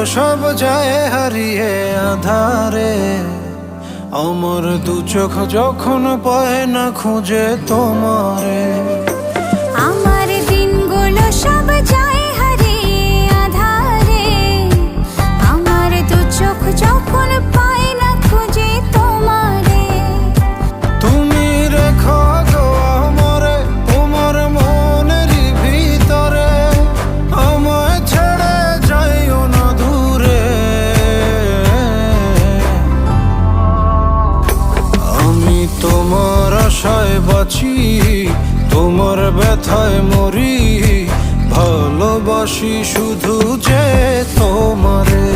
সব যায় হারিয়ে আধারে, আমার দু চোখ যখন পায় না খুঁজে তোমারে। আমার দিনগুলো সব যায় হারিয়ে আধারে, আমার দু চোখ যখন পায় না খুঁজে তোমারে। তুমি রেখো গো আমারে তোমার মনেরই ভিতরে, আমায় ছেড়ে যাইও না দূরে। আমি তোমার আশায় বাঁচি, তোমার ব্যথায় মরি, ভালোবাসি শুধু যে তোমারে।